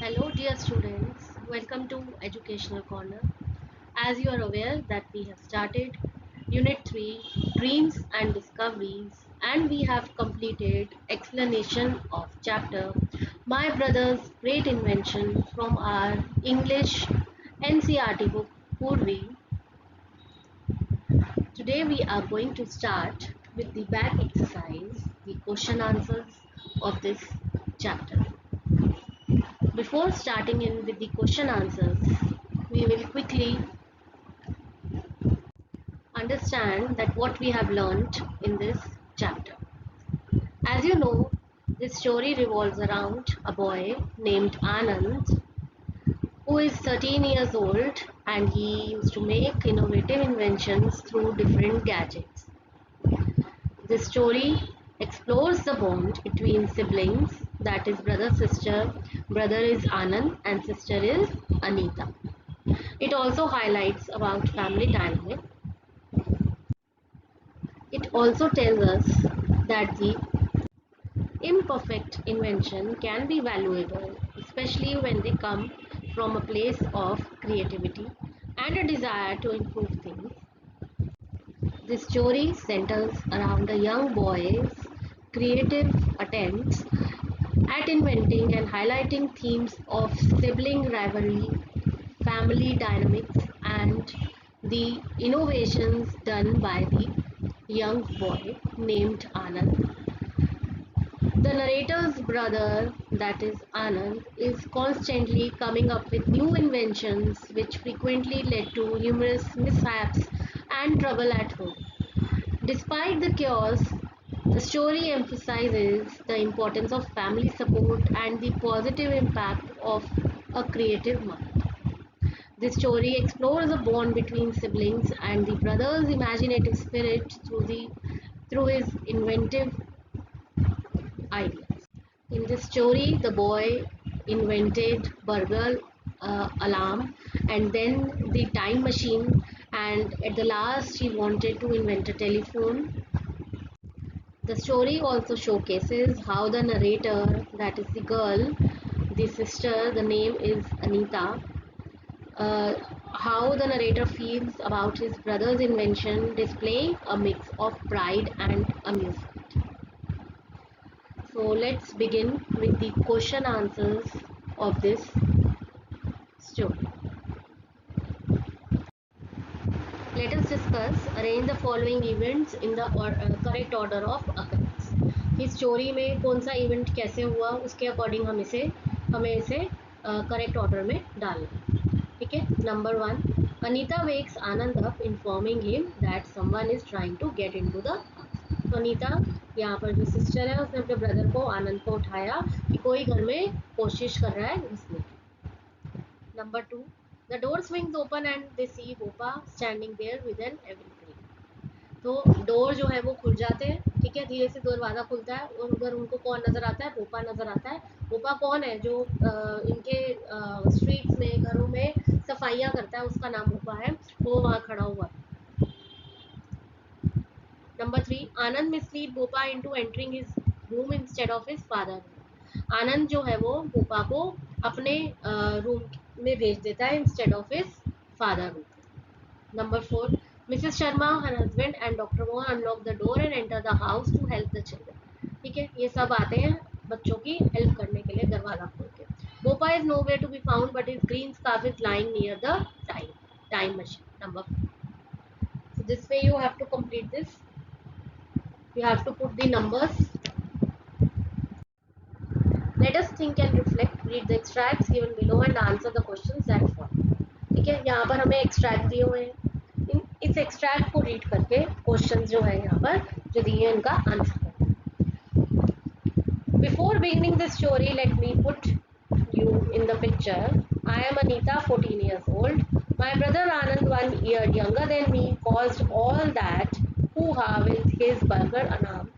Hello dear students, welcome to Educational Corner. As you are aware that we have started Unit 3 Dreams and Discoveries and we have completed explanation of chapter My Brother's Great Invention from our English NCERT book Purvi. Today we are going to start with the back exercise, the question answers of this chapter. Before starting in with the question answers, we will quickly understand that what we have learnt in this chapter. As you know, this story revolves around a boy named Anand who is 13 years old and he used to make innovative inventions through different gadgets. This story explores the bond between siblings, that is brother sister. Brother is Anand and sister is Anita. It also highlights about family dynamic. It also tells us that the imperfect invention can be valuable, especially when they come from a place of creativity and a desire to improve things. The story centers around a young boy's creative attempts at inventing and highlighting themes of sibling rivalry, family dynamics, and the innovations done by the young boy named Anand. The narrator's brother, that is Anand, is constantly coming up with new inventions which frequently led to numerous mishaps and trouble at home. Despite the chaos, the story emphasizes the importance of family support and the positive impact of a creative mind. The story explores a bond between siblings and the brother's imaginative spirit through his inventive ideas. In this story, the boy invented burglar alarm and then the time machine, and at the last he wanted to invent a telephone. The story also showcases how the narrator, that is the girl, the sister, the name is Anita, uh, how the narrator feels about his brother's invention, displaying a mix of pride and amusement. So let's begin with the question answers of this story. Let us discuss, arrange the following events in the correct order of occurrence. इस story में कौन सा event कैसे हुआ उसके according हमें इसे correct order में डालना. ठीक है. Number 1, Anita wakes Anand up informing him that someone is trying to get into the house. तो अनीता यहाँ पर जो सिस्टर है उसने अपने ब्रदर को आनंद को उठाया कि कोई घर में कोशिश कर रहा है घुसने की. Number 2, the door swings open and they see Bopa standing there with an everything. तो डोर जो है वो खुल जाते हैं. ठीक है. धीरे से दरवाज़ा खुलता है और उधर उनको कौन नज़र आता है? बोपा नज़र आता है. बोपा कौन है? जो इनके स्ट्रीट्स में घरों में सफाइयाँ करता है, उसका नाम बोपा है. वो वहाँ खड़ा हुआ. Number 3, Anand mislead Gopa into entering his room instead of his father. Anand जो है वो बोपा को अपने रूम में भेज देता है instead of his father room. Number 4, Mrs. Sharma, her husband and Dr. Mohan unlock the door and enter the house to help the children. ठीक है. ये सब आते हैं बच्चों की हेल्प करने के लिए दरवाज़ा खोल के. Bopa is nowhere to be found but his green scarf is lying near the time machine. Number 4. So this way you have to complete this. You have to put the numbers. Let us think and reflect. Read the extracts given below and answer the questions that follow. ठीक है. यहाँ पर हमें extract दिए हुए हैं. इस extract को रीड करके क्वेश्चंस जो है यहाँ पर जो दिए हैं उनका आंसर करें. Before beginning this story, let me put you in the picture. I am Anita, 14 years old. My brother Anand, 1 year younger than me, caused all that hoo-ha with his burger alarm.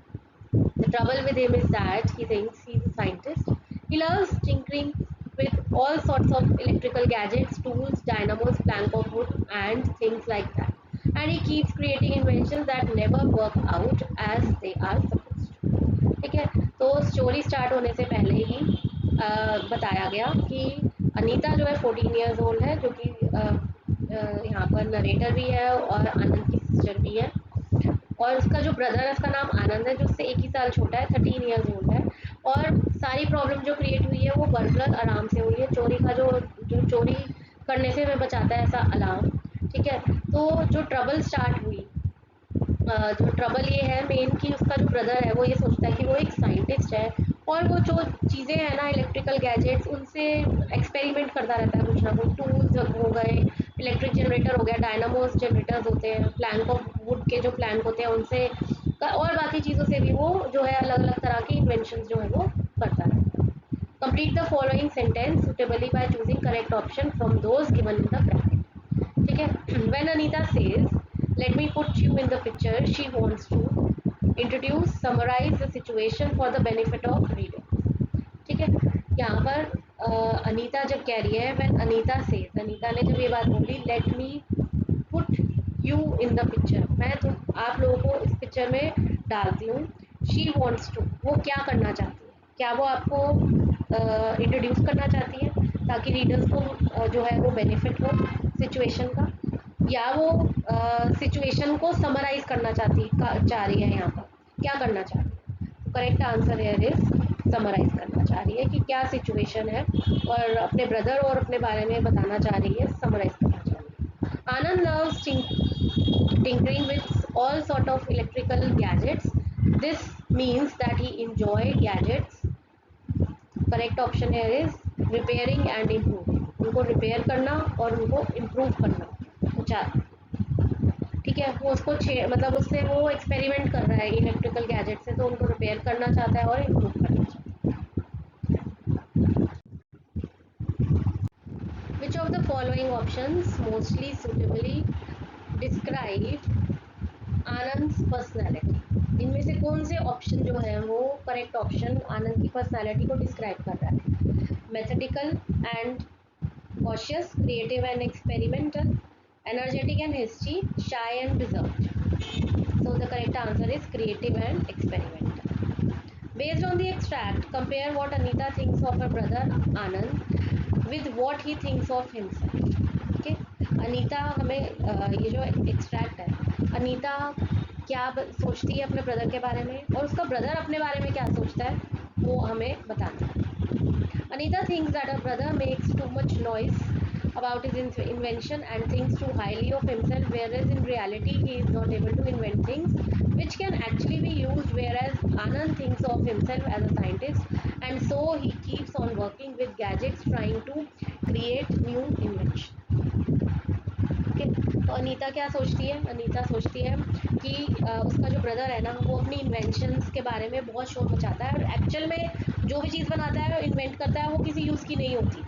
The trouble with him is that he thinks he's a scientist. He loves tinkering with all sorts of electrical gadgets, tools, dynamos, plank of wood, and things like that. And he keeps creating inventions that never work out as they are supposed to. ठीक है. तो story start होने से पहले ही बताया गया कि अनीता जो है 14 ईयर्स ओल्ड है, जो कि यहाँ पर नरेटर भी है और आनंद की सिस्टर भी है। और उसका जो ब्रदर है उसका नाम आनंद है, जो उससे 1 ही साल छोटा है, 13 ईयर्स ओल्ड है। और सारी प्रॉब्लम जो क्रिएट हुई है वो बर्गलर अलार्म से हुई है, चोरी का जो चोरी करने से हमें बचाता है ऐसा अलार्म। ठीक है, तो जो ट्रबल स्टार्ट हुई, जो ट्रबल ये है मेन कि उसका जो ब्रदर है वो ये सोचता है कि वो एक साइंटिस्ट है, और वो जो चीज़ें हैं ना इलेक्ट्रिकल गैजेट्स, उनसे एक्सपेरिमेंट करता रहता है, कुछ ना कुछ टूल्स हो गए, इलेक्ट्रिक जनरेटर हो गया, डायनामोस जनरेटर्स होते हैं, प्लैंक ऑफ वुड के जो प्लैंक होते हैं उनसे और बाकी चीज़ों से भी वो जो है अलग अलग तरह की इन्वेंशन जो है वो करता रहता है। Complete the following sentence suitably by choosing correct option from those given in the bracket. ठीक है, when Anita says let me put you in the picture, she wants to introduce, summarize the situation for the benefit of reader। ठीक है, यहाँ पर अनीता जब कह रही है when अनीता says, अनीता ने जब ये बात बोली let me put you in the picture, मैं तो आप लोगों को इस पिक्चर में डालती हूँ। she wants to, वो क्या करना चाहती है, क्या वो आपको इंट्रोड्यूस करना चाहती है ताकि रीडर्स को जो है वो बेनिफिट हो सिचुएशन का, या वो सिचुएशन को समराइज करना चाह रही है, यहाँ पर क्या करना चाह रही है। तो correct answer here is summarize करना चाह रही है कि क्या सिचुएशन है, और अपने ब्रदर और अपने बारे में बताना चाह रही है, समराइज करना चाह रही है। आनंद loves tinkering with all sort of electrical gadgets. This means that he enjoy gadgets। Correct option here is repairing and improving, उनको रिपेयर करना और उनको इम्प्रूव करना। अच्छा, ठीक है, वो उसको मतलब उससे वो एक्सपेरिमेंट कर रहा है इलेक्ट्रिकल गैजेट से, तो उनको रिपेयर करना चाहता है और इम्प्रूव करना चाहता है। Which of the following options mostly suitably describe Anand personality, इनमें से कौन से ऑप्शन जो है वो करेक्ट ऑप्शन आनंद की पर्सनैलिटी को डिस्क्राइब कर रहा है। मैथेटिकल and cautious, creative and experimental, energetic and hasty, shy and reserved। So the correct answer is creative and experimental। Based on the extract, compare what Anita thinks of her brother Anand with what he thinks of himself। Okay, Anita हमें ये जो extract है, अनीता क्या सोचती है अपने brother के बारे में और उसका ब्रदर अपने बारे में क्या सोचता है, वो हमें बताना है। Anita thinks that her brother makes too much noise about his invention and thinks too highly of himself, whereas in reality he is not able to invent things which can actually be used, whereas Anand thinks of himself as a scientist and so he keeps on working with gadgets trying to create new invention। Okay, तो अनीता क्या सोचती है, अनीता सोचती है कि उसका जो brother है ना वो अपनी इन्वेंशंस के बारे में बहुत शोर मचाता है, और एक्चुअल में जो भी चीज़ बनाता है इन्वेंट करता है वो किसी यूज़ की नहीं होती।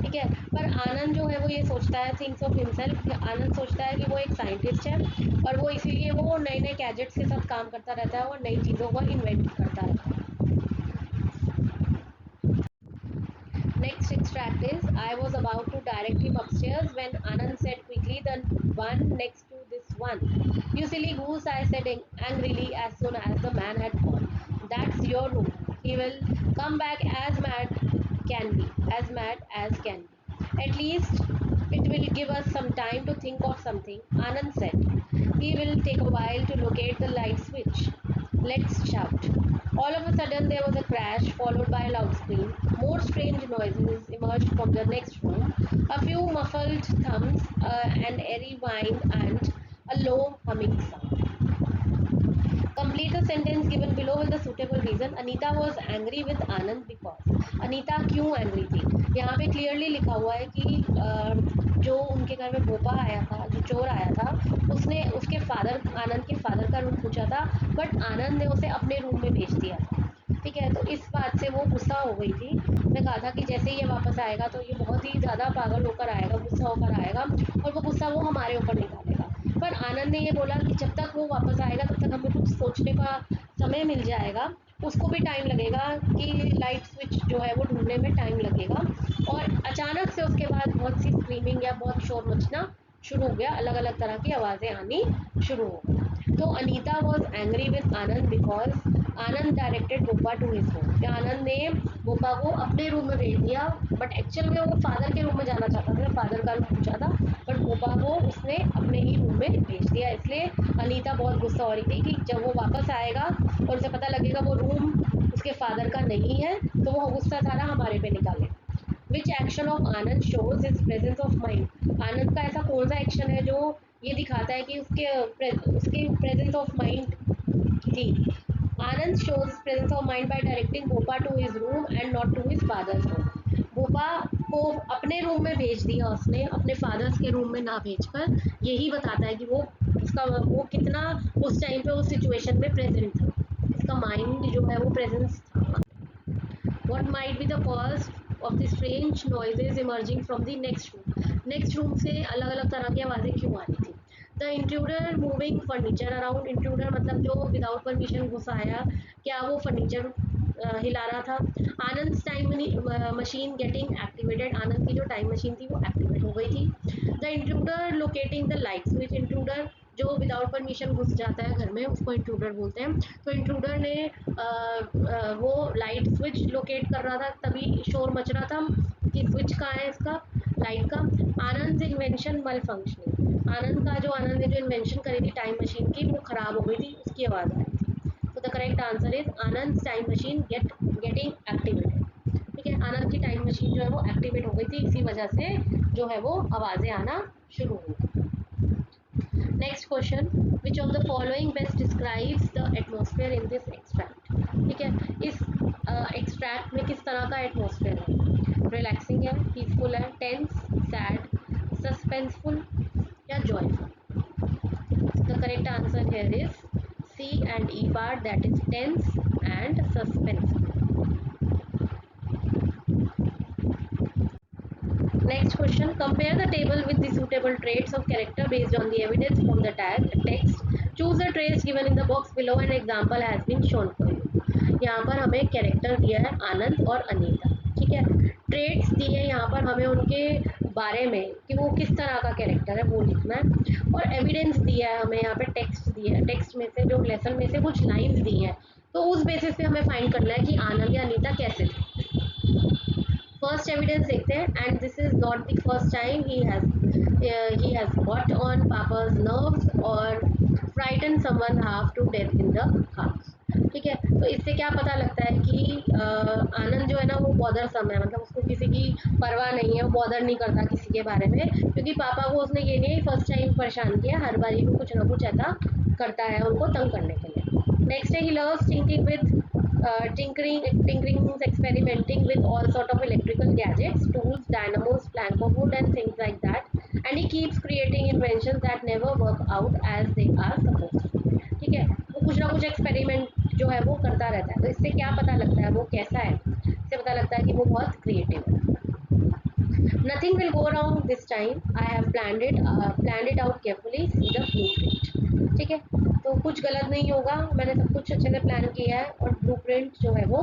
ठीक है, पर आनंद जो है वो ये सोचता है, थिंक्स ऑफ हिमसेल्फ, आनंद सोचता है कि वो एक साइंटिस्ट है और वो इसीलिए वो नए नए गैजेट्स के साथ काम करता रहता है और नई चीज़ों को इन्वेंट करता रहता है। Next extract is, I was about to direct him upstairs when Anand said quickly, the one next to this one. You silly goose, I said angrily as soon as the man had gone. That's your room. He will come back as mad can be, as mad as can be. At least it will give us some time to think of something, Anand said. He will take a while to locate the light switch. Let's shout. All of a sudden, there was a crash followed by a loud scream. More strange noises emerged from the next room. A few muffled thumps, an airy whine, and a low humming sound. Complete the sentence given below with the suitable reason। Anita was angry with Anand because। Anita क्यों angry थी, यहाँ पे clearly लिखा हुआ है कि जो उनके घर में भोपा आया था, जो चोर आया था, उसने उसके फादर, आनंद के फादर का रूम पूछा था, बट आनंद ने उसे अपने रूम में भेज दिया था। ठीक है, तो इस बात से वो गुस्सा हो गई थी। उसने कहा था कि जैसे ही ये वापस आएगा तो ये बहुत ही ज़्यादा पागल होकर आएगा, गुस्सा होकर आएगा और वो गुस्सा वो हमारे ऊपर निकालेगा। पर आनंद ने ये बोला कि जब तक वो वापस आएगा तब तक हमें कुछ सोचने का समय मिल जाएगा, उसको भी टाइम लगेगा कि लाइट स्विच जो है वो ढूंढने में टाइम लगेगा। और अचानक से उसके बाद बहुत सी स्क्रीमिंग या बहुत शोर मचना शुरू हो गया, अलग अलग तरह की आवाज़ें आनी शुरू हो गई। तो Anita was angry with Anand because Anand directed Gopa to his room. Anand ने गोपा को अपने रूम में भेज दिया, बट एक्चुअल में वो फादर के रूम में जाना चाहता था, फादर का रूम पूछा था, बट गोपा को उसने अपने ही रूम में भेज दिया। इसलिए अनीता बहुत गुस्सा हो रही थी कि जब वो वापस आएगा और उसे पता लगेगा वो रूम उसके फादर का नहीं है, तो वो गुस्सा सारा हमारे पे निकाले। Which action of Anand shows his presence of mind. Anand का ऐसा कौन सा एक्शन है जो ये दिखाता है कि उसके प्रेजेंस ऑफ माइंड थी। Anand shows presence of mind by directing Gopa to his room and not to his father's room. Gopa को अपने रूम में भेज दिया उसने, अपने फादर्स के रूम में ना भेजकर। यही बताता है कि वो कितना उस टाइम पे उस सिचुएशन में प्रेजेंट था, उसका माइंड जो है वो प्रेजेंस था। What might be the cause of the strange noises emerging from the next room? Next room से अलग अलग तरह की आवाज़ें क्यों आ रही थी? The intruder moving furniture around. Intruder मतलब जो विदाउट परमिशन घुस आया, क्या वो फर्नीचर हिला रहा था? आनंद टाइम मशीन गेटिंग एक्टिवेटेड। आनंद की जो टाइम मशीन थी वो एक्टिवेट हो गई थी। The intruder locating the light switch. Intruder जो विदाउट परमिशन घुस जाता है घर में उसको इंट्रूडर बोलते हैं। तो इंट्रूडर ने वो लाइट स्विच लोकेट कर रहा था, तभी शोर मच रहा था कि स्विच कहाँ है इसका, लाइट का। आनंद इन्वेंशन मल फंक्शनिंग। आनंद ने जो इन्वेंशन करी थी टाइम मशीन की, वो खराब हो गई थी, उसकी आवाज़ आ रही थी। तो the correct answer is Anand time machine getting activated. ठीक है, आनंद की टाइम मशीन जो है वो एक्टिवेट हो गई थी, इसी वजह से जो है वो आवाज़ें आना शुरू हो गई। Next question, which of the following best describes the atmosphere in this extract. ठीक है, इस एक्सट्रैक्ट में किस तरह का एटमॉस्फेयर है? रिलैक्सिंग है, पीसफुल है, टेंस, सैड, सस्पेंसफुल या joyful? The correct answer here is C and E part, that is tense and suspenseful. Next question, compare the table with the suitable traits of character based on the evidence from the text. Choose the traits given in the box below and example has been shown for you. यहाँ पर हमें character दिया है आनंद और अनीता, ठीक है। Traits दिए हैं यहाँ पर हमें उनके बारे में कि वो किस तरह का कैरेक्टर है वो लिखना है, और एविडेंस दिया है हमें यहाँ पे, टेक्स्ट दिया है, टेक्स्ट में से जो लेसन में से कुछ लाइंस दी हैं, तो उस बेसिस पे हमें फाइंड करना है कि आनंद या अनीता कैसे थे। फर्स्ट एविडेंस देखते हैं, and this is not the first time he has got on पापा's नर्व्स और frighten someone half to death in the house. ठीक है, तो इससे क्या पता लगता है कि आनंद जो है ना वो बॉदर सम है, मतलब उसको किसी की परवाह नहीं है, वो बॉदर नहीं करता किसी के बारे में, क्योंकि पापा को उसने ये नहीं फर्स्ट टाइम परेशान किया, हर बारी वो कुछ ना कुछ ऐसा करता है उनको तंग करने के लिए। नेक्स्ट है, he loves thinking with tinkering means experimenting with all sort of electrical gadgets, tools, dynamos, plank of wood and things like that. And he keeps creating inventions that never work out as they are supposed to. ठीक है, वो कुछ ना कुछ experiment जो है वो करता रहता है, तो इससे क्या पता लगता है वो कैसा है? इससे पता लगता है कि वो बहुत क्रिएटिव है। Nothing will go wrong this time. I have planned it out carefully. See the blueprint. ठीक है, तो कुछ गलत नहीं होगा, मैंने सब कुछ अच्छे से प्लान किया है, और ब्लूप्रिंट जो है वो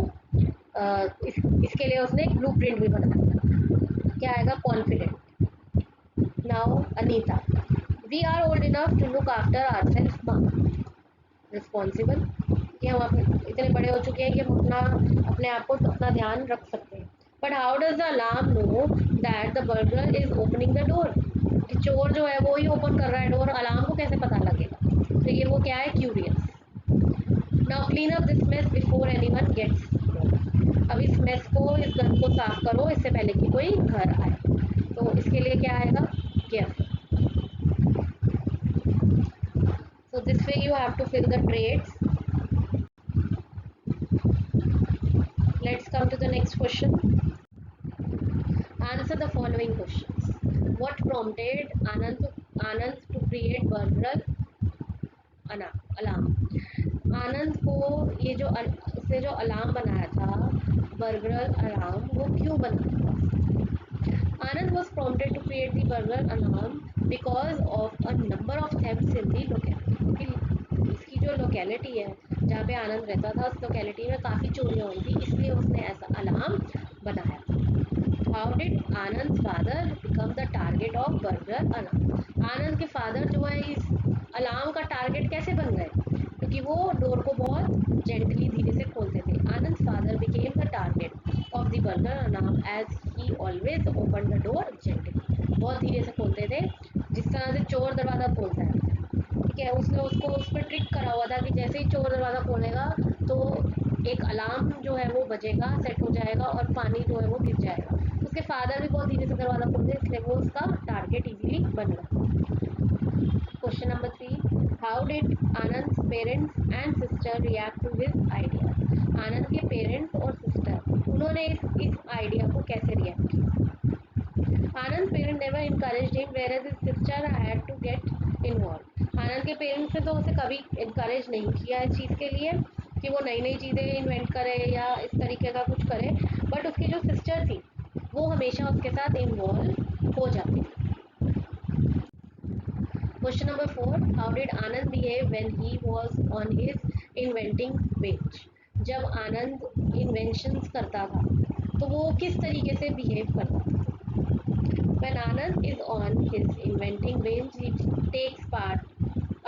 इसके लिए उसने एक ब्लूप्रिंट भी बनाया। क्या आएगा? Confident. Now Anita, we are old enough to look after ourselves mum. Responsible, कि हम अपने इतने बड़े हो चुके हैं कि हम अपने आप को अपना ध्यान रख सकते हैं। But how does the alarm know that the burglar is opening the door? कि चोर जो है वो ही ओपन कर रहा है डोर, अलार्म को कैसे पता लगेगा? तो ये वो क्या है? Curious. Now clean up this mess before anyone gets home. अब इस मेस को, इस घर को साफ करो इससे पहले कि कोई घर आए, तो इसके लिए क्या आएगा? Careful. So this way you have to fill the traits. Let's come to the next question. Answer the following questions. What prompted Anand to create burglar alarm? आनंद को ये जो उसने जो अलार्म बनाया था, बर्गलर अलार्म, वो क्यों बनाया था? Anand was prompted to create the burglar alarm because of a number of thefts in the locality. इसकी जो लोकेलिटी है जहाँ पे आनंद रहता था, उस लोकेलिटी में काफ़ी चोरियाँ हुई थी, इसलिए उसने ऐसा अलार्म बनाया। How did Anand father become the target of burglar alarm? Anand के फादर जो है इस अलार्म का टारगेट कैसे बन गए? क्योंकि वो डोर को बहुत जेंटली धीरे से खोलते थे। Anand father became the target of the burglar alarm as he always open the door gently. बहुत धीरे से खोलते थे, जिस तरह से चोर दरवाज़ा खोलता है। ठीक है, उसने उसको उस पर ट्रिक करा हुआ था कि जैसे ही चोर दरवाज़ा खोलेगा तो एक अलार्म जो है वो बजेगा, सेट हो जाएगा और पानी जो है वो गिर जाएगा। उसके फादर भी बहुत धीरे से दरवाज़ा खोलते, इसलिए वो उसका टारगेट इजीली बन गया। Question number 3, how did Anand parents and sister react to his idea? Anand के पेरेंट्स और सिस्टर उन्होंने इस आइडिया को कैसे रिएक्ट किया? Anand parent never encouraged him whereas his sister had to get involved। Anand के पेरेंट्स ने तो उसे कभी इनकरेज नहीं किया इस चीज़ के लिए कि वो नई नई चीज़ें इन्वेंट करे या इस तरीके का कुछ करे, बट उसकी जो सिस्टर थी वो हमेशा उसके साथ इन्वॉल्व हो जाती थी। Question number 4, how did Anand behave when he was on his inventing bench? जब आनंद इन्वेंशंस करता था तो वो किस तरीके से बिहेव करता था? When Anand is on his inventing bench, he takes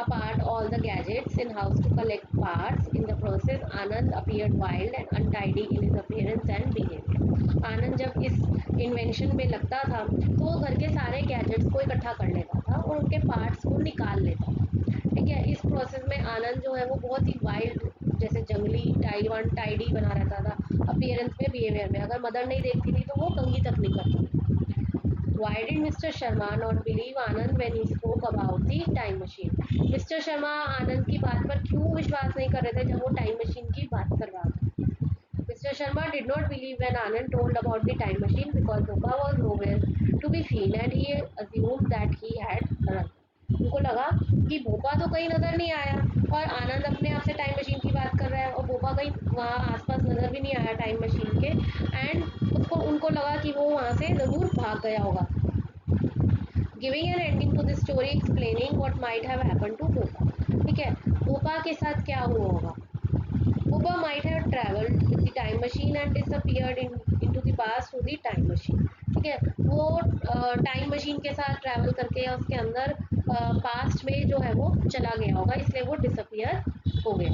apart all the gadgets in house to collect parts. In the process, Anand appeared wild and untidy in his appearance and behavior. आनंद जब इस invention में लगता था तो वो घर के सारे गैजेट्स को इकट्ठा कर लेता था और उनके पार्ट्स को निकाल लेता था। ठीक है, इस प्रोसेस में आनंद जो है वो बहुत ही वाइल्ड, जैसे जंगली टाइडी बना रहता था अपीयरेंस में, बिहेवियर में। अगर मदर नहीं देखती थी तो वो कंघी तक नहीं करता। Why did Mr. Sharma not believe Anand when he spoke about the time machine? Mr. Sharma आनंद की बात पर क्यों विश्वास नहीं कर रहे थे जब वो टाइम मशीन की बात कर रहा था? Mr. Sharma did not believe when Anand told about the time machine because Bopa was nowhere to be seen and he assumed that he had run. उनको लगा कि भोपा तो कहीं नजर नहीं आया और आनंद अपने आप से टाइम मशीन की बात कर रहा है और भोपा कहीं वहाँ आसपास नजर भी नहीं आया टाइम मशीन के, एंड उनको लगा कि वो वहाँ से जरूर भाग गया होगा। Giving an ending to this story explaining what might have happened to Gopa. ठीक है, भोपा के साथ क्या हुआ होगा? Bubba might have traveled with the time machine and disappeared into the past through the time machine। ठीक है, वो टाइम मशीन के साथ ट्रैवल करके या उसके अंदर पास्ट में जो है वो चला गया होगा, इसलिए वो डिसअपियर हो गया।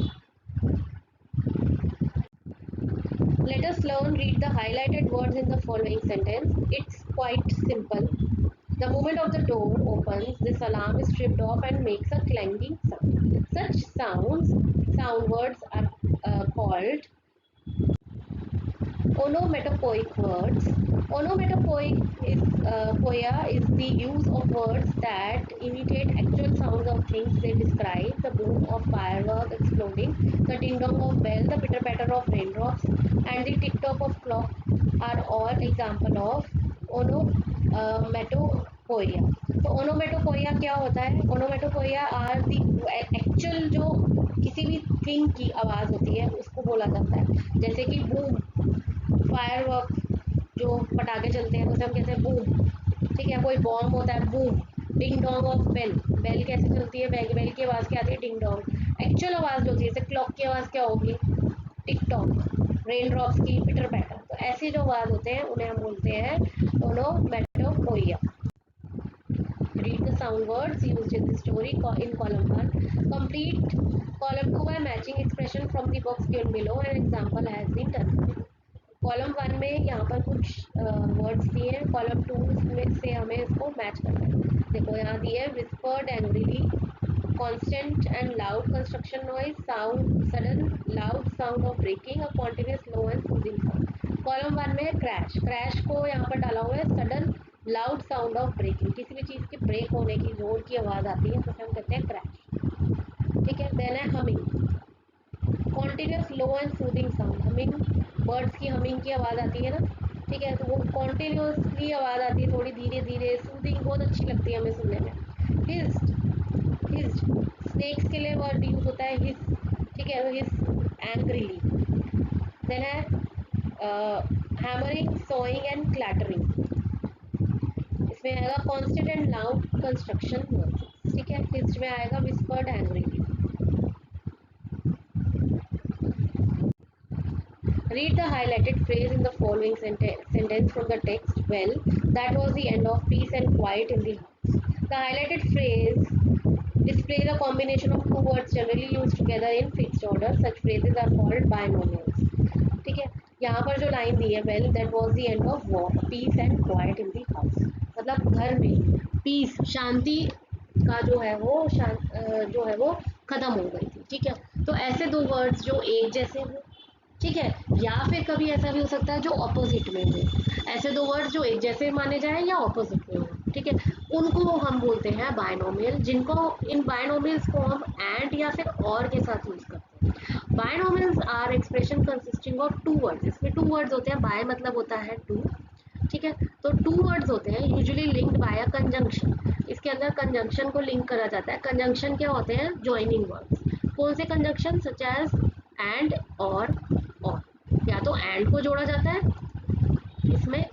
Let us learn read the highlighted words in the following sentence. It's quite simple. The moment of the door opens, this alarm is stripped off and makes a clanging sound. Such sound words are called onomatopoeic words. Onomatopoeia is the use of words that imitate actual sounds of things they describe. The boom of firework exploding, the ding dong of bell, the pitter patter of raindrops, and the tick tock of clock are all example of onomatopoeia. तो ओनोमेटोपोइया क्या होता है? ओनोमेटोपोइया are the actual जो किसी भी thing की आवाज़ होती है उसको बोला जाता है। जैसे कि बूम, फायरवर्क, जो पटाखे चलते हैं तो हम कहते हैं बूम। ठीक है, कोई बॉम्ब होता है boom. Ding dong of bell, bell कैसे चलती है? बेल की आवाज़ क्या आती है? Ding dong. एक्चुअल आवाज़ जो होती है, जैसे क्लॉक की आवाज़ क्या होगी? Tick tock. रेन ड्रॉप्स की पिटर पैटर। तो ऐसी जो आवाज़ होते हैं उन्हें हम बोलते हैं ओनोमेटोपोइया। Read the sound words used in the story in column 1. Complete column 2 by matching expression from the box given below. An example has been done. Column 1 में यहाँ पर कुछ वर्ड्स दिए हैं, कॉलम 2 में से हमें इसको मैच करना है। देखो यहाँ दिए है whispered angrily, constant and loud construction noise, sound sudden loud sound of breaking, a continuous low and soothing sound। Column 1 में क्रैश, क्रैश को यहाँ पर डाला हुआ है sudden loud sound of breaking, किसी भी चीज़ की ब्रेक होने की जोर की आवाज़ आती है तो हम कहते हैं क्रैश। ठीक है, देन है humming, continuous low and soothing sound. Humming, birds की हमिंग की आवाज़ आती है ना, ठीक है, तो वो कॉन्टिन्यूसली आवाज़ आती है, थोड़ी धीरे धीरे, सूदिंग बहुत अच्छी लगती है हमें सुनने में। हिस्ड, हिस्ड स्नेक्स के लिए वर्ड यूज होता है हिस। ठीक है, हिस एंग्रीली। देन है हैमरिंग, सोइंग एंड क्लैटरिंग, इसमें आएगा constant and loud construction noises. ठीक है, हिस्ड में आएगा whispered angrily. Read the highlighted phrase in the following sentence from the text. Well, that was the end of peace and quiet in the house. The highlighted phrase displays a combination of two words generally used together in fixed order. Such phrases are called binomials. ठीक है, यहाँ पर जो line दी है, well that was the end of peace and quite in the house, मतलब घर में piece, शांति का जो है वो खत्म हो गई थी। ठीक है, तो ऐसे दो वर्ड्स जो एक जैसे हो, ठीक है, या फिर कभी ऐसा भी हो सकता है जो ऑपोजिट में हो। ऐसे दो वर्ड्स जो एक जैसे माने जाए या ऑपोजिट में हो, ठीक है, उनको हम बोलते हैं बायनोमियल, जिनको इन बायनोमियल्स को हम एंड या फिर और के साथ यूज करते हैं। Binomials are expression consisting of two words. इसमें टू वर्ड्स होते हैं, बाय मतलब होता है टू, ठीक है, तो टू वर्ड्स होते हैं usually linked by a conjunction. इसके अंदर कंजंक्शन को लिंक करा जाता है। कंजंक्शन क्या होते हैं? Joining words. कौन से कंजंक्शन? सच एज एंड और, या तो एंड को जोड़ा जाता है इसमें,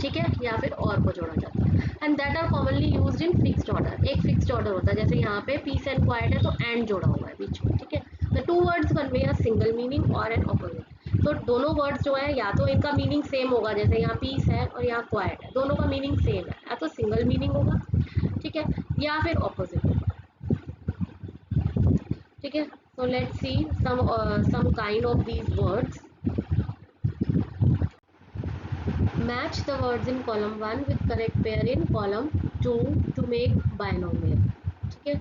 ठीक है, या फिर और को जोड़ा जाता है। And that are commonly used in fixed order. एक फिक्स्ड ऑर्डर होता है, जैसे यहाँ पे पीस एंड क्वाइट है तो एंड जोड़ा हुआ है बीच में, ठीक है। The two words convey a single meaning और एन ऑपोजिट। तो दोनों वर्ड्स जो है या तो इनका मीनिंग सेम होगा, जैसे यहाँ पीस है और यहाँ क्वाइट है, दोनों का मीनिंग सेम है, या तो सिंगल मीनिंग होगा, ठीक है, या फिर ऑपोजिट होगा, ठीक है। So let's see some kind of these words. Match the words in column 1 with correct pair in column 2 to make binomial. ठीक है,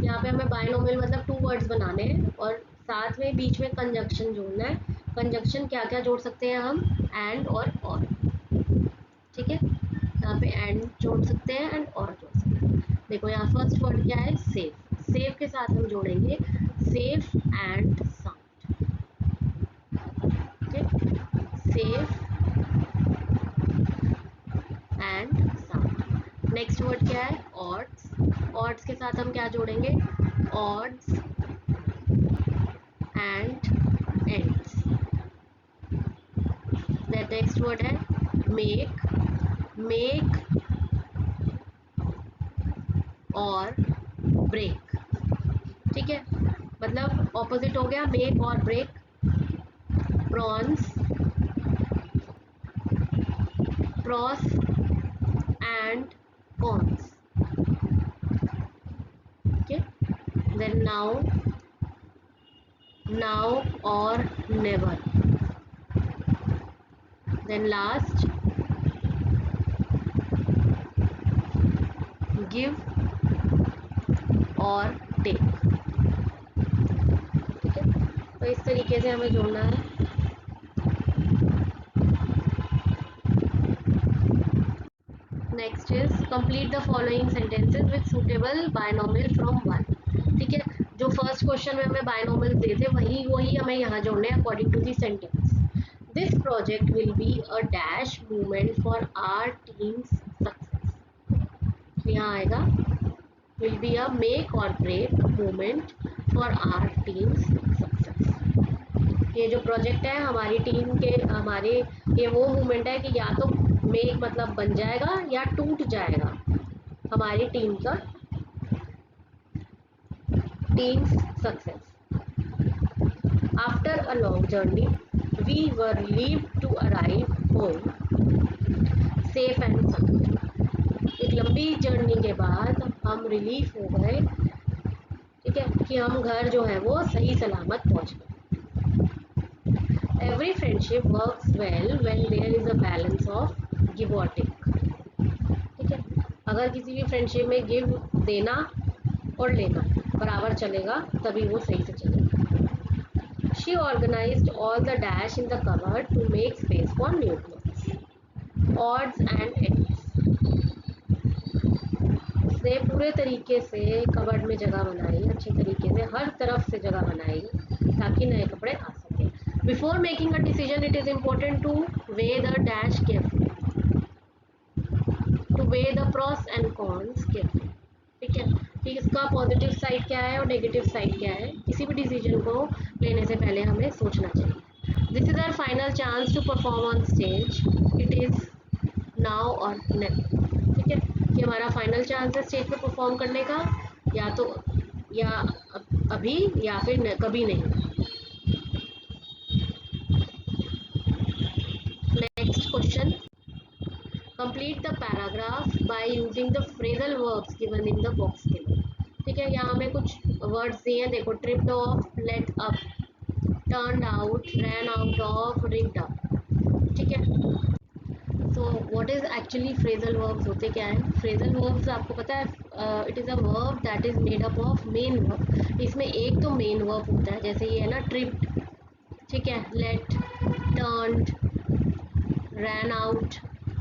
यहाँ पे हमें binomial मतलब टू वर्ड्स बनाने हैं और साथ में बीच में कंजक्शन जोड़ना है। कंजक्शन क्या क्या जोड़ सकते हैं हम? एंड और, ठीक है, यहाँ पे एंड जोड़ सकते हैं एंड और जोड़ सकते हैं। देखो यहाँ फर्स्ट वर्ड क्या है? सेफ। सेफ के साथ हम जोड़ेंगे सेफ एंड साउंड, ठीक है, safe and sound. Next word क्या है? ऑड्स। ऑड्स के साथ हम क्या जोड़ेंगे? Odds and ends. Next word है मेक। मेक और ब्रेक, ठीक है, मतलब ऑपोजिट हो गया मेक और break. Pros, pros and cons, okay, then now, now or never, then last give और take, ठीक है, तो इस तरीके से हमें जोड़ना है। Next is complete the following sentences with suitable binomial from one, ठीक है, जो फर्स्ट क्वेश्चन में हमें बायनोमियल दे थे वही हमें यहाँ जोड़ने हैं according to the sentence. This project will be a dash movement for our team's success. यहाँ आएगा विल बी अ मेक और break movement for our team's success. ये जो प्रोजेक्ट है हमारी टीम के, हमारे ये वो मूवमेंट है कि या तो मेक मतलब बन जाएगा या टूट जाएगा हमारी टीम का, team success. After a long journey we were relieved to arrive home safe and sound. एक लंबी जर्नी के बाद हम रिलीफ हो गए, ठीक है, कि हम घर जो है वो सही सलामत पहुंच गए। Every friendship works well when there is a balance of give or take, ठीक है, अगर किसी भी फ्रेंडशिप में गिव देना और लेना बराबर चलेगा तभी वो सही से चलेगा। She organized all the dash in the cupboard to make space for new clothes. Odds and ends. उसने पूरे तरीके से कबर्ड में जगह बनाई, अच्छे तरीके से हर तरफ से जगह बनाई ताकि नए कपड़े आ सके। Before making a decision, it is important to weigh the dash carefully. To weigh the pros and cons carefully. ठीक है, कि इसका पॉजिटिव साइड क्या है और नेगेटिव साइड क्या है, किसी भी डिसीजन को लेने से पहले हमें सोचना चाहिए। This is our final chance to perform on stage, it is now or never, ठीक है, कि हमारा फाइनल चांस है स्टेज पे परफॉर्म करने का, या तो या अभी या फिर कभी नहीं। Complete the paragraph by using the phrasal verbs given in the box below. ठीक है, यहाँ हमें कुछ वर्ड्स दिए हैं, देखो tripped off, let up, turn out, ran out of, rigged up. ठीक है, तो what is actually phrasal verbs होते क्या है? फ्रेजल वर्ब्स आपको पता है, it is a verb that is made up of main verb. इसमें एक तो मेन वर्ब होता है, जैसे ये है ना ट्रिप्ड, ठीक है, let, turned, ran out,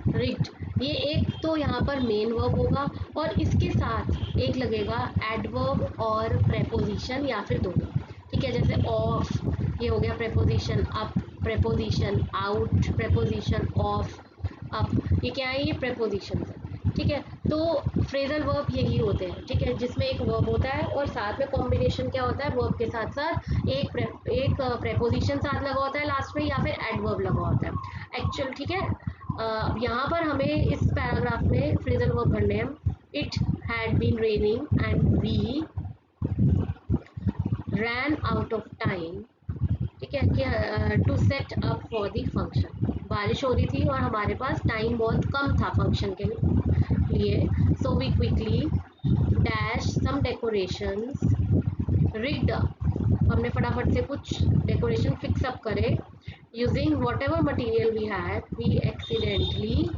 rigged, ये एक तो यहाँ पर मेन वर्ब होगा और इसके साथ एक लगेगा एडवर्ब और प्रेपोजिशन या फिर दोनों। ठीक है, जैसे ऑफ, ये हो गया preposition, up preposition, out preposition, of, up, ये क्या है? ये प्रेपोजिशन है। ठीक है, तो फ्रेजल वर्ब यही होते हैं। ठीक है, जिसमें एक वर्ब होता है और साथ में कॉम्बिनेशन क्या होता है, वर्ब के साथ साथ एक प्रेपोजिशन साथ लगा होता है लास्ट में या फिर एडवर्ब लगा होता है एक्चुअल। ठीक है, यहाँ पर हमें इस पैराग्राफ में फ्रेजल वर्ब पढ़ने हैं। It had been raining and we ran out of time. ठीक है, कि to set up for the function, बारिश हो रही थी और हमारे पास टाइम बहुत कम था फंक्शन के लिए। So we quickly dash some decorations, rigged up, हमने फटाफट से कुछ डेकोरेशन फिक्स अप करे, using whatever material we had, we accidentally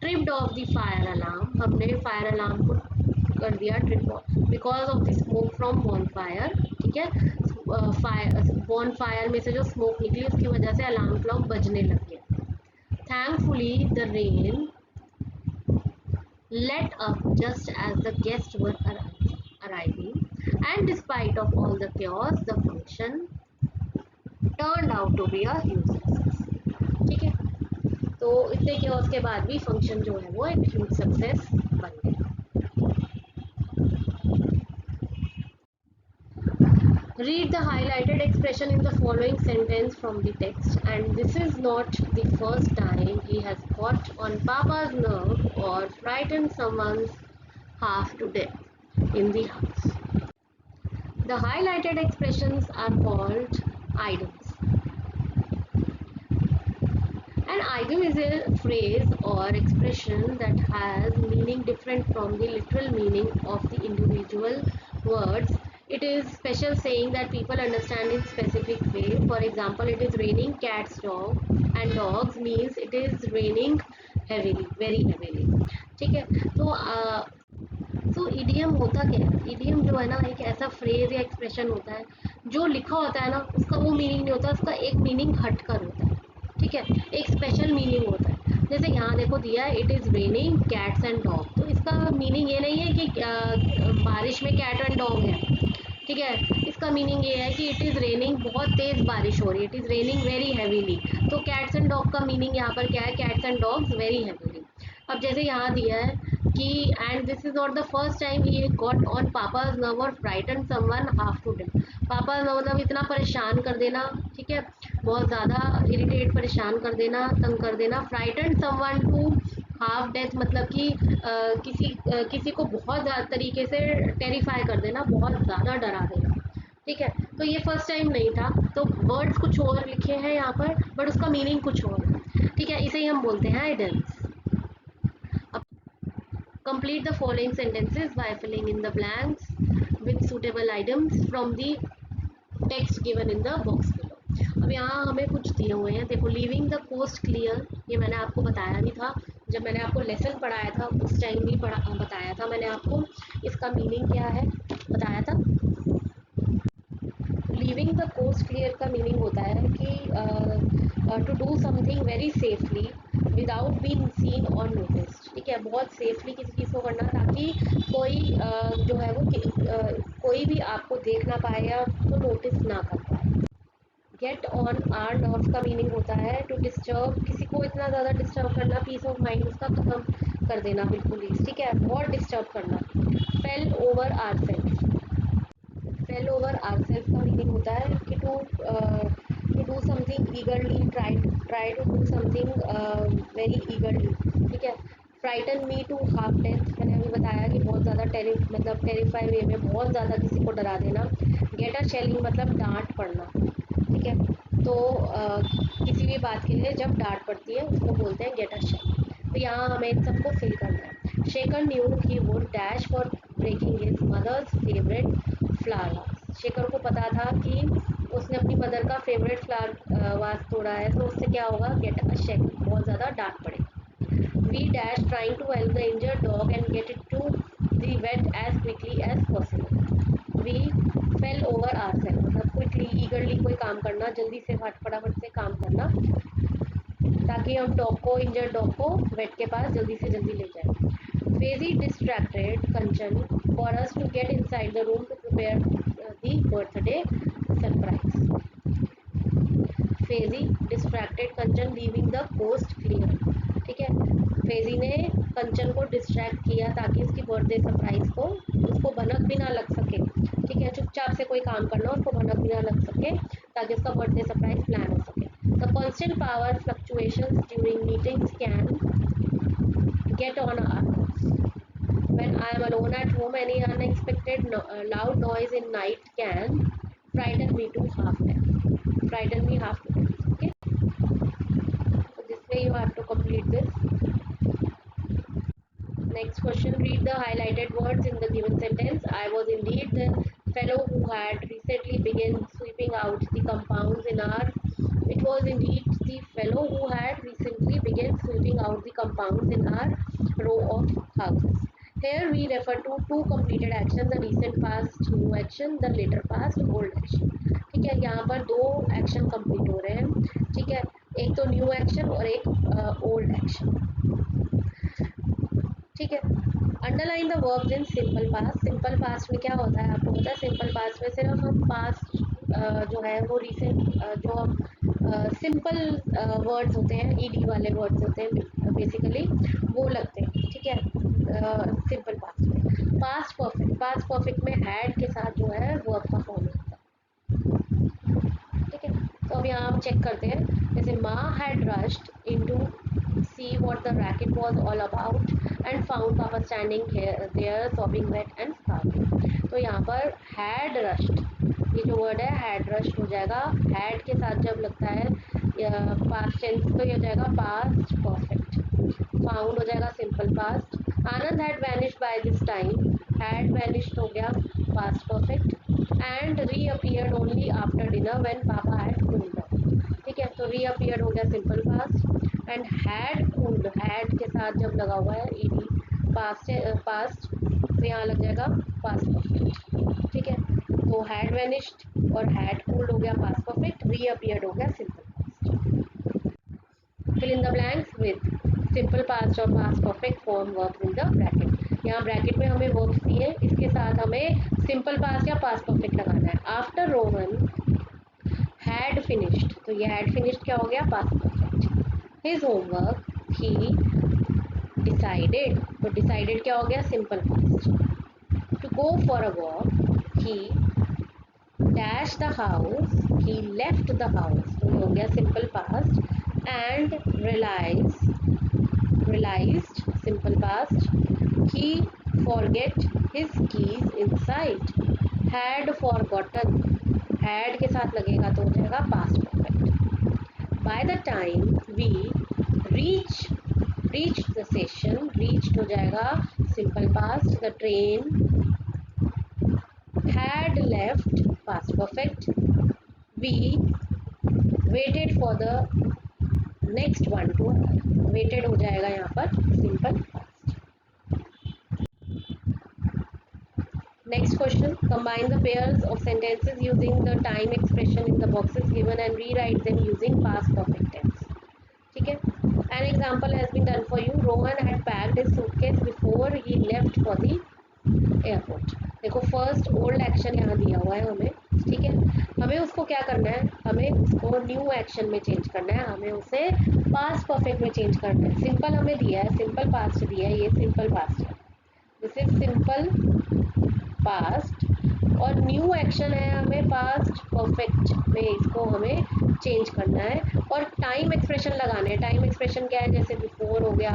tripped off the fire alarm, हमने फायर अलार्म को कर दिया trip because of the smoke from bonfire. ठीक है, फायर, बॉन फायर में से जो स्मोक निकली उसकी वजह से अलार्म क्लॉक बजने लग गया। Thankfully the rain let up just as the guests were arriving, and despite of all the chaos, the function turned out to be a huge success. ठीक है, तो इतने chaos के बाद भी फंक्शन जो है वो एक huge success बन गया। Read the highlighted expression in the following sentence from the text, and this is not the first time he has got on Papa's nerve or frightened someone's half to death in the house. The highlighted expressions are called idioms. An idiom is a phrase or expression that has meaning different from the literal meaning of the individual words. It is special saying that people understand in specific way. For example, it is raining cats, dog, and dogs means it is raining heavily, very heavily. ठीक है, तो idiom होता क्या है? Idiom जो है ना, एक ऐसा फ्रेज या एक्सप्रेशन होता है जो लिखा होता है ना, उसका वो मीनिंग नहीं होता, उसका एक मीनिंग हटकर होता है। ठीक है, एक स्पेशल मीनिंग होता है। जैसे यहाँ देखो दिया है, it is raining cats and dog, तो इसका मीनिंग ये नहीं है कि बारिश में कैट एंड डॉग है। ठीक है, इसका मीनिंग ये है कि इट इज़ रेनिंग, बहुत तेज़ बारिश हो रही है, it is raining very heavily. तो कैट्स एंड डॉग का मीनिंग यहाँ पर क्या है? Cats and dogs very heavily. अब जैसे यहाँ दिया है कि and this is not the first time he got on papa's nerve और frighten someone half to death. पापा मतलब इतना परेशान कर देना, ठीक है, बहुत ज़्यादा इरिटेट, परेशान कर देना, तंग कर देना। Frighten someone to half death मतलब कि किसी को बहुत ज़्यादा तरीके से टेरिफाई कर देना, बहुत ज़्यादा डरा देना। ठीक है, तो ये फर्स्ट टाइम नहीं था, तो वर्ड्स कुछ और लिखे हैं यहाँ पर बट उसका मीनिंग कुछ और है। ठीक है, इसे ही हम बोलते हैं idols. Complete the following sentences by filling in the blanks with suitable items from the text given in the box below. अब यहाँ हमें कुछ दिए हुए हैं, देखो लीविंग द कोस्ट क्लियर, ये मैंने आपको बताया भी था जब मैंने आपको लेसन पढ़ाया था, उस टाइम भी बताया था मैंने आपको, इसका मीनिंग क्या है बताया था। लीविंग द कोस्ट क्लियर का मीनिंग होता है कि to do something very safely without being seen और नोटिस्ड। ठीक है, बहुत सेफली किसी चीज़ को करना ताकि कोई जो है वो कोई भी आपको देख ना पाए या उसको नोटिस ना कर पाए। गेट ऑन आर नर्व्स का मीनिंग होता है टू डिस्टर्ब, किसी को इतना ज़्यादा डिस्टर्ब करना, पीस ऑफ माइंड उसका ख़त्म कर देना बिल्कुल ही। ठीक है, बहुत डिस्टर्ब करना। Fell over our self, fell over our self का मीनिंग होता है कि to do something eagerly, try to do something very eagerly. ठीक है, frighten me to half death, मैंने अभी बताया कि बहुत ज़्यादा टेरिफाई वे में बहुत ज़्यादा किसी को डरा देना। गेट अ शेलिंग मतलब डांट पड़ना। ठीक है, तो किसी भी बात के लिए जब डांट पड़ती है उसको बोलते हैं गेट अ शेलिंग। तो यहाँ हमें इन सबको फिल करना है। Shekhar knew he would dash for breaking his mother's favourite flower. Shekhar को पता था कि उसने अपनी मदर का फेवरेट फ्लावर वास तोड़ा है, तो उससे क्या होगा, गेट अ शेक, बहुत ज़्यादा डांट पड़ेगी। We dash trying to help the injured dog and get it to the vet as quickly as possible. We fell over ourselves, मतलब क्विकली ईगरली कोई काम करना, जल्दी से फटाफट से काम करना, ताकि हम डॉग को, इंजर्ड डॉग को वेट के पास जल्दी से जल्दी ले जाए। Faisy distracted Kanchan for us to get inside the room to prepare the birthday surprise. Faisy distracted Kanchan leaving the coast clear. ठीक है, फेजी ने कंचन को डिस्ट्रैक्ट किया ताकि उसकी बर्थडे सरप्राइज को, उसको भनक भी ना लग सके। ठीक है, चुपचाप से कोई काम करना, उसको भनक भी ना लग सके, ताकि उसका बर्थडे सरप्राइज प्लान हो सके। The constant power fluctuations during meetings can get on our nerves. When I am alone at home, any unexpected loud noise in night can frighten me to half death. Frighten me half to death. Okay. So this way you have to complete this. Next question. Read the highlighted words in the given sentence. I was indeed the fellow who had recently begun sweeping out the compounds in our. It was indeed the fellow who had recently begun sweeping out the compounds in our row of houses. Here we refer to two completed actions, the recent past new action, the later past old action. ठीक है, यहाँ पर दो action complete हो रहे हैं। ठीक है, एक तो न्यू एक्शन और एक ओल्ड एक्शन। ठीक है, underline the verbs in simple past. Simple past में क्या होता है आपको पता है, सिंपल पास्ट में सिर्फ हम पास्ट जो है वो रिसेंट जो हम सिंपल वर्ड्स होते हैं, ईडी वाले वर्ड्स होते हैं बेसिकली, वो लगते हैं। ठीक है, सिंपल पास्ट में। पास्ट परफेक्ट, पास्ट परफेक्ट में हैड के साथ जो है वर्ब का फॉर्म होता है। ठीक है, तो अब यहाँ हम चेक करते हैं, जैसे माँ had rushed into see what the racket was all about and found Papa standing there sobbing wet and starving. तो यहाँ पर had rushed, ये जो वर्ड है had rushed हो जाएगा, had के साथ जब लगता है past tense तो ये हो जाएगा past perfect, found हो जाएगा simple past, Anand had vanished by this time, had vanished हो गया past perfect, and reappeared only after dinner when Papa had cooled down. ठीक है, तो reappeared हो गया simple past, and had cooled, had के साथ जब लगा हुआ है ईडी पास्ट तो यहाँ लग जाएगा पास्ट परफेक्ट। ठीक है, तो हैड वेनिश्ड और हैड कूल्ड हो गया पास्ट परफेक्ट, रीअपियर्ड हो गया simple past. Fill in the blanks with simple past और past perfect form verbs in the bracket. यहाँ ब्रैकेट में हमें वर्ब्स दिए, इसके साथ हमें सिंपल पास्ट या पास्ट परफेक्ट लगाना है। आफ्टर रोहन हैड फिनिश्ड, तो ये हैड फिनिश्ड क्या हो गया, past perfect. His homework, he decided, तो decided क्या हो गया, simple past. To go for a walk, he dashed the house, he left the house, तो ये हो गया simple past. And realized simple past, he forget his keys inside. Had forgotten, had के साथ लगेगा तो हो जाएगा past perfect. By the time we reached the station, reached हो जाएगा simple past, the train had left past perfect, we waited for the next one to arrive, waited हो जाएगा यहाँ पर simple past. Next question, combine the pairs of sentences using the time expression in the boxes given and rewrite them using past perfect tense. ठीक है, an example has been done for you. Rohan had packed his suitcase before he left for the airport. देखो first old action यहाँ दिया हुआ है हमें। ठीक है, हमें उसको क्या करना है, हमें उसको न्यू एक्शन में चेंज करना है, हमें उसे पास्ट परफेक्ट में चेंज करना है। सिंपल हमें दिया है, सिंपल पास्ट दिया है, ये सिंपल पास्ट है, दिस इज सिंपल पास्ट, और न्यू एक्शन है हमें पास्ट परफेक्ट में, इसको हमें चेंज करना है और टाइम एक्सप्रेशन लगाना है। टाइम एक्सप्रेशन क्या है, जैसे बिफोर हो गया,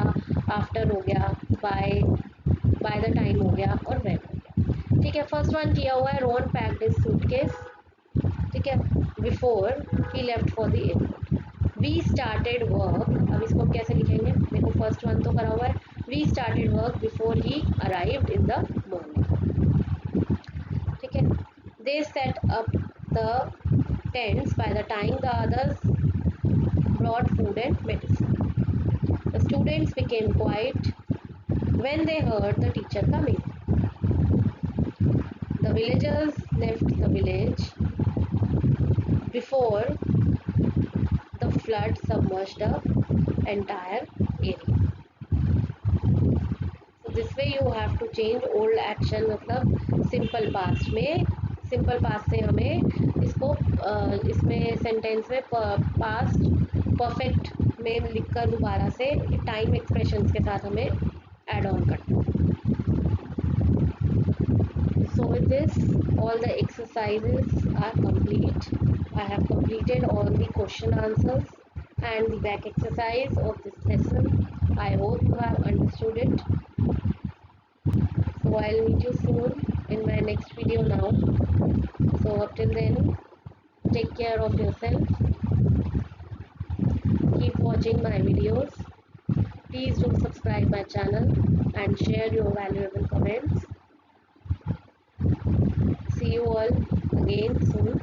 आफ्टर हो गया, बाय द टाइम हो गया और व्हेन हो गया। ठीक है, फर्स्ट वन किया हुआ है, रोहन पैक्ड हिज सूटकेस। ठीक है, before he left for the airport. We started work, अब इसको हम कैसे लिखेंगे, देखो फर्स्ट वन तो करा हुआ है, we started work before he arrived in the morning, ठीक है। They set up the tents by the time the others brought food and medicine, the students became quite when they heard the teacher coming. The villagers left the village before the flood submerged the entire area. So this way you have to change old action, मतलब simple past में, simple past से हमें इसको इसमें sentence में past perfect में लिखकर दोबारा से time expressions के साथ हमें add on करना है. So with this, all the exercises are complete. I have completed all the question answers and the back exercise of this lesson. I hope you have understood it. So I'll meet you soon in my next video now. So up till then, take care of yourself. Keep watching my videos. Please do subscribe my channel and share your valuable comments. See you all again soon.